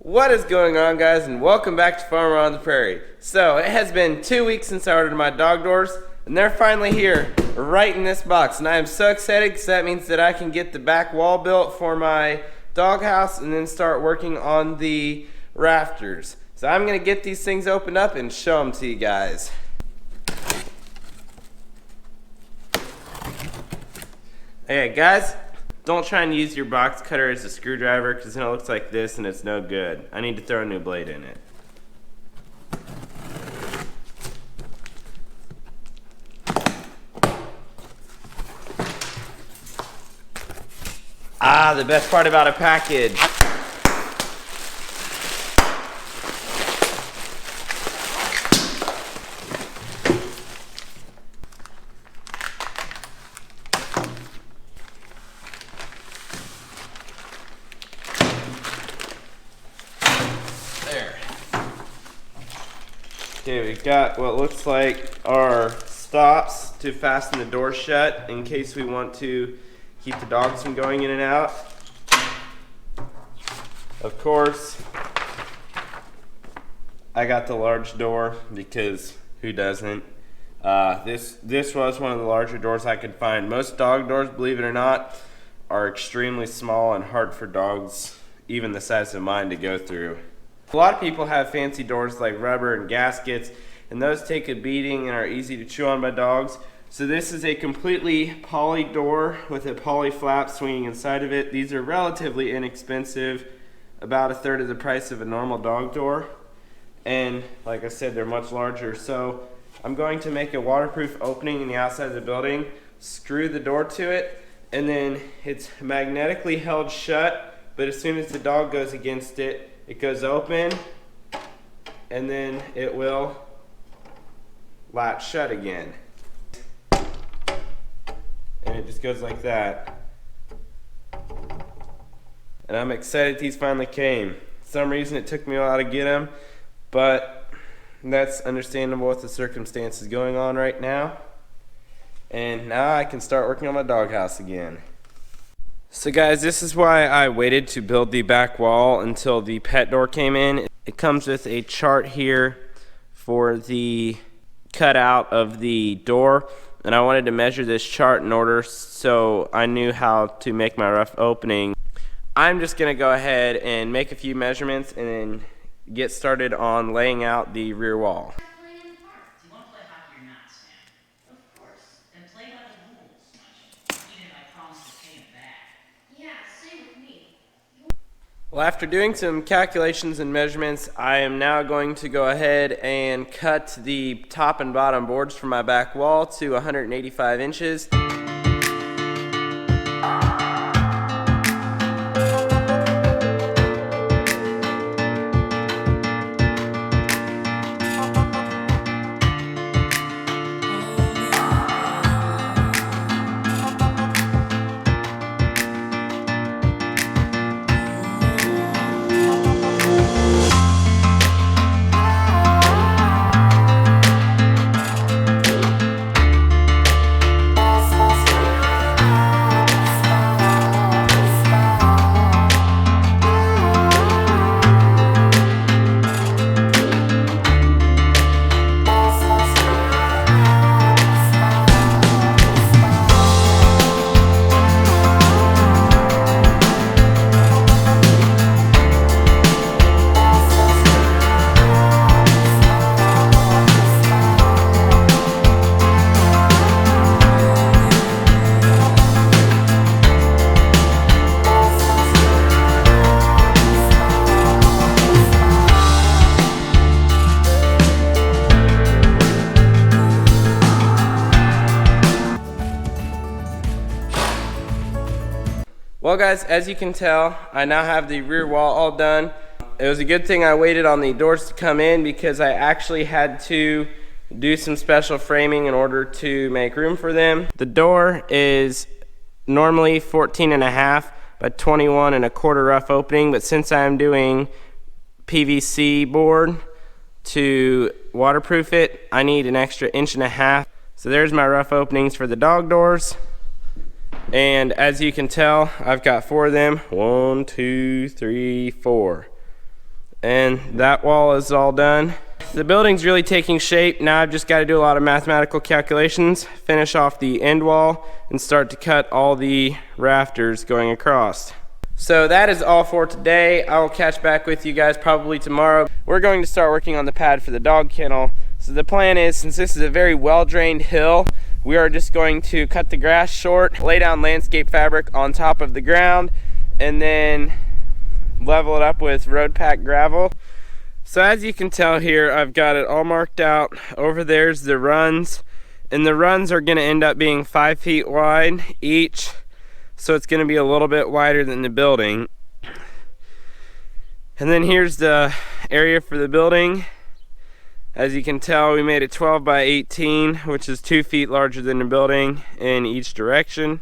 What is going on, guys, and welcome back to Farmer on the Prairie. So it has been 2 weeks since I ordered my dog doors, and they're finally here right in this box, and I am so excited because that means that I can get the back wall built for my doghouse and then start working on the rafters. So I'm going to get these things opened up and show them to you guys. Hey guys, don't try and use your box cutter as a screwdriver because then it looks like this and it's no good. I need to throw a new blade in it. Ah, the best part about a package. Okay, we've got what looks like our stops to fasten the door shut in case we want to keep the dogs from going in and out. Of course, I got the large door because who doesn't? This was one of the larger doors I could find. Most dog doors, believe it or not, are extremely small and hard for dogs, even the size of mine, to go through. A lot of people have fancy doors like rubber and gaskets, and those take a beating and are easy to chew on by dogs. So this is a completely poly door with a poly flap swinging inside of it. These are relatively inexpensive, about a third of the price of a normal dog door. And like I said, they're much larger. So I'm going to make a waterproof opening in the outside of the building, screw the door to it, and then it's magnetically held shut, but as soon as the dog goes against it, it goes open, and then it will latch shut again. And it just goes like that. And I'm excited these finally came. For some reason it took me a while to get them, but that's understandable with the circumstances going on right now. And now I can start working on my doghouse again. So guys, this is why I waited to build the back wall until the pet door came in. It comes with a chart here for the cutout of the door, and I wanted to measure this chart in order so I knew how to make my rough opening. I'm just going to go ahead and make a few measurements and then get started on laying out the rear wall. Well, after doing some calculations and measurements, I am now going to go ahead and cut the top and bottom boards for my back wall to 185 inches. Well guys, as you can tell, I now have the rear wall all done. It was a good thing I waited on the doors to come in because I actually had to do some special framing in order to make room for them. The door is normally 14.5 by 21.25 rough opening, but since I'm doing PVC board to waterproof it, I need an extra 1.5 inches. So there's my rough openings for the dog doors. And as you can tell, I've got 4 of them. 1, 2, 3, 4. and that wall is all done. The building's really taking shape. Now I've just got to do a lot of mathematical calculations, finish off the end wall, and start to cut all the rafters going across. So that is all for today. I will catch back with you guys probably tomorrow. We're going to start working on the pad for the dog kennel. So the plan is, since this is a very well-drained hill, we are just going to cut the grass short, lay down landscape fabric on top of the ground, and then level it up with road packed gravel. So as you can tell here, I've got it all marked out. Over there's the runs, and the runs are going to end up being 5 feet wide each, so it's going to be a little bit wider than the building. And then here's the area for the building. As you can tell, we made it 12 by 18, which is 2 feet larger than the building in each direction.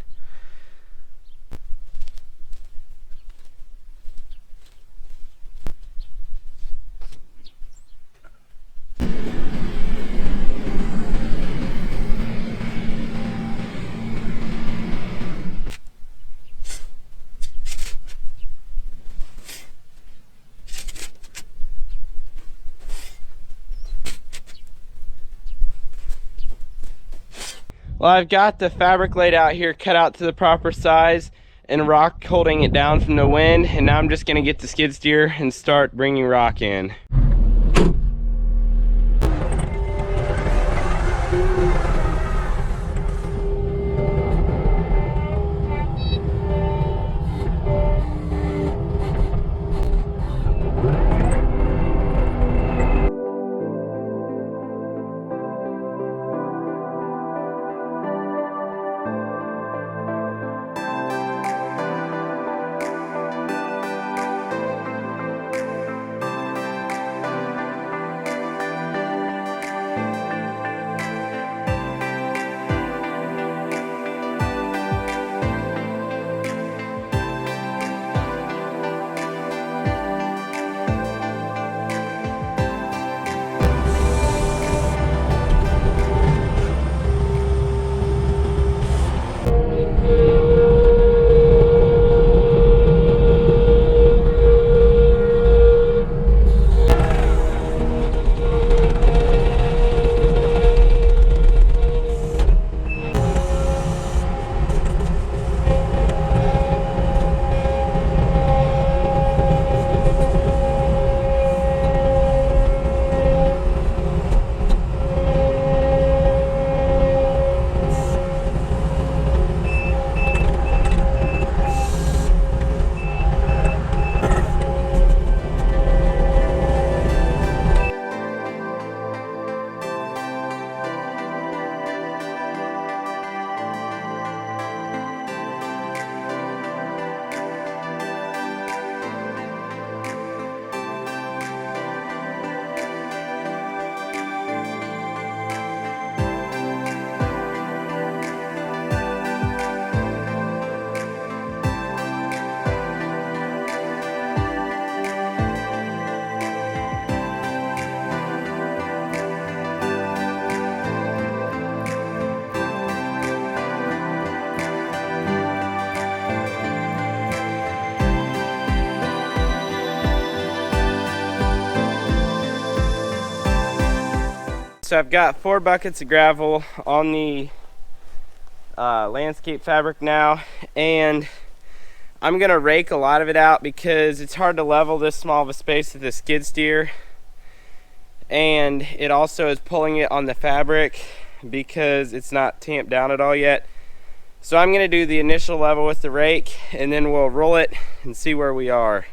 Well, I've got the fabric laid out here, cut out to the proper size, and rock holding it down from the wind, and now I'm just gonna get the skid steer and start bringing rock in. So I've got 4 buckets of gravel on the landscape fabric now, and I'm gonna rake a lot of it out because it's hard to level this small of a space with a skid steer, and it also is pulling it on the fabric because it's not tamped down at all yet. So I'm gonna do the initial level with the rake, and then we'll roll it and see where we are.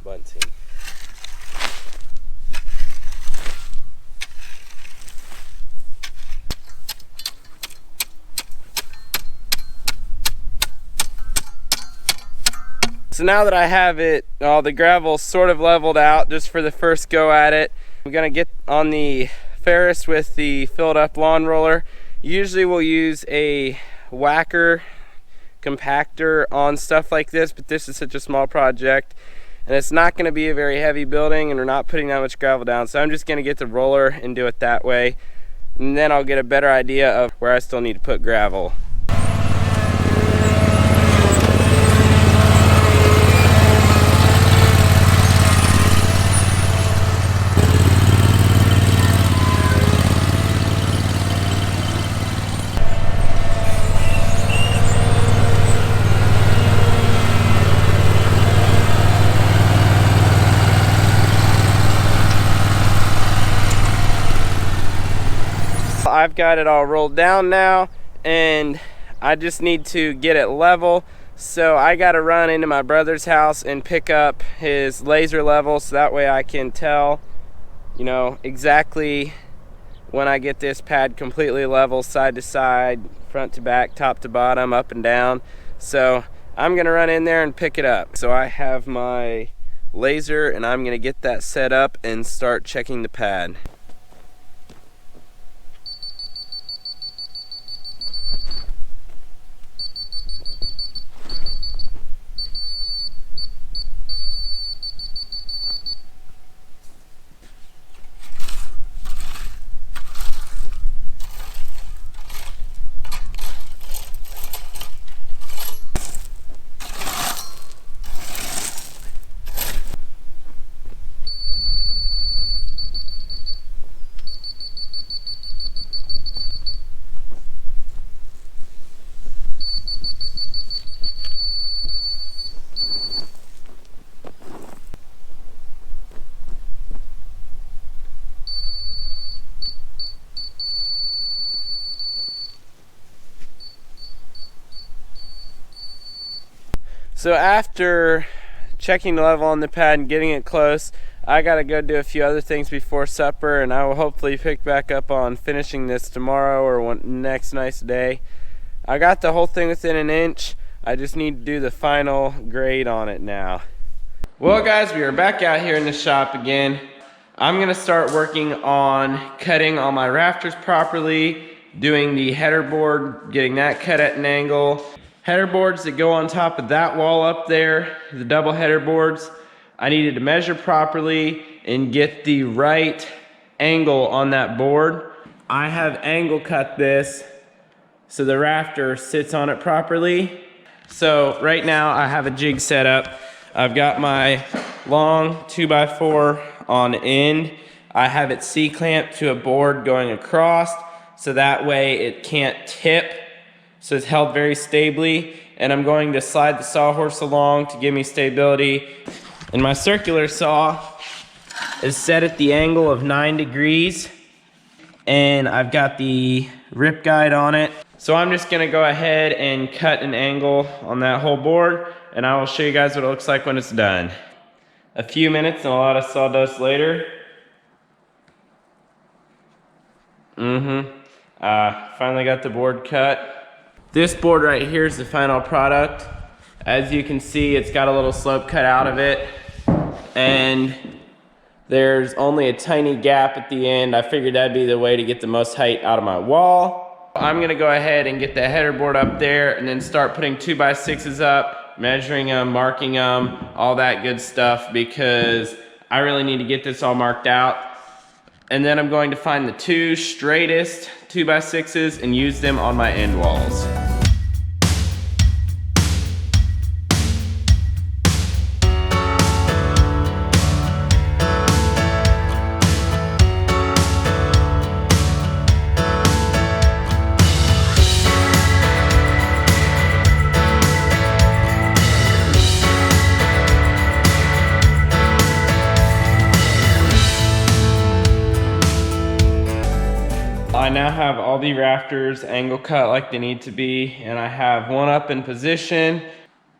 Bunting. So now that I have it, all the gravel sort of leveled out just for the first go at it, I'm gonna get on the ferris with the filled up lawn roller. Usually we'll use a whacker compactor on stuff like this, but this is such a small project and it's not going to be a very heavy building and we're not putting that much gravel down, so I'm just going to get the roller and do it that way, and then I'll get a better idea of where I still need to put gravel. I've got it all rolled down now and I just need to get it level, so I got to run into my brother's house and pick up his laser level so that way I can tell, you know, exactly when I get this pad completely level, side to side, front to back, top to bottom, up and down. So I'm gonna run in there and pick it up. So I have my laser and I'm gonna get that set up and start checking the pad. So after checking the level on the pad and getting it close, I gotta go do a few other things before supper, and I will hopefully pick back up on finishing this tomorrow or next nice day. I got the whole thing within an inch. I just need to do the final grade on it now. Well guys, we are back out here in the shop again. I'm gonna start working on cutting all my rafters properly, doing the header board, getting that cut at an angle. Header boards that go on top of that wall up there, the double header boards, I needed to measure properly and get the right angle on that board. I have angle cut this so the rafter sits on it properly. So right now I have a jig set up. I've got my long 2x4 on end. I have it C-clamped to a board going across so that way it can't tip. So it's held very stably, and I'm going to slide the sawhorse along to give me stability. And my circular saw is set at the angle of 9 degrees, and I've got the rip guide on it. So I'm just gonna go ahead and cut an angle on that whole board, and I will show you guys what it looks like when it's done. A few minutes and a lot of sawdust later. Finally got the board cut. This board right here is the final product. As you can see, it's got a little slope cut out of it, and there's only a tiny gap at the end. I figured that'd be the way to get the most height out of my wall. I'm gonna go ahead and get the header board up there and then start putting 2x6s up, measuring them, marking them, all that good stuff, because I really need to get this all marked out. And then I'm going to find the two straightest 2x6s and use them on my end walls. I now have all the rafters angle cut like they need to be, and I have one up in position.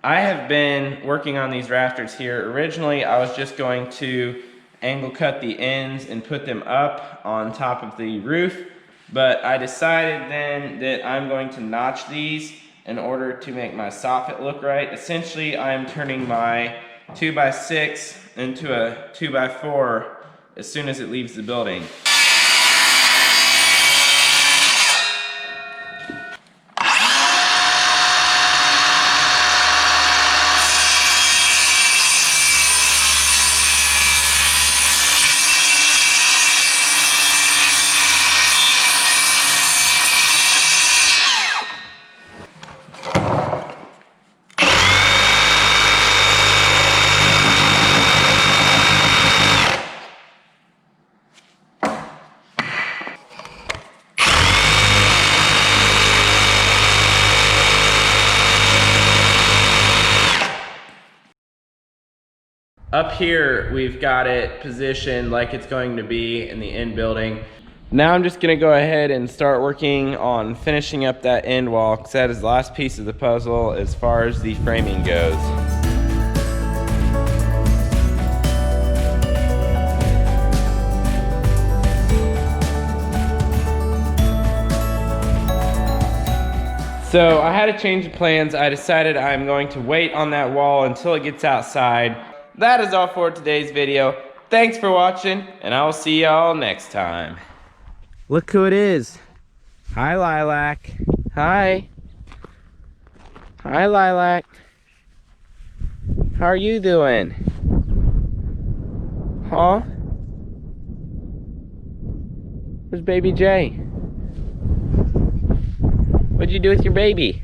I have been working on these rafters here. Originally, I was just going to angle cut the ends and put them up on top of the roof, but I decided then that I'm going to notch these in order to make my soffit look right. Essentially, I'm turning my 2x6 into a 2x4 as soon as it leaves the building. Up here, we've got it positioned like it's going to be in the end building. Now I'm just gonna go ahead and start working on finishing up that end wall, because that is the last piece of the puzzle as far as the framing goes. So I had to change the plans. I decided I'm going to wait on that wall until it gets outside. That is all for today's video. Thanks for watching, and I will see y'all next time. Look who it is. Hi, Lilac. Hi. Hi, Lilac. How are you doing? Huh? Where's baby Jay? What'd you do with your baby?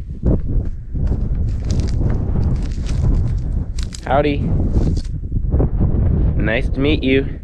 Howdy. Nice to meet you.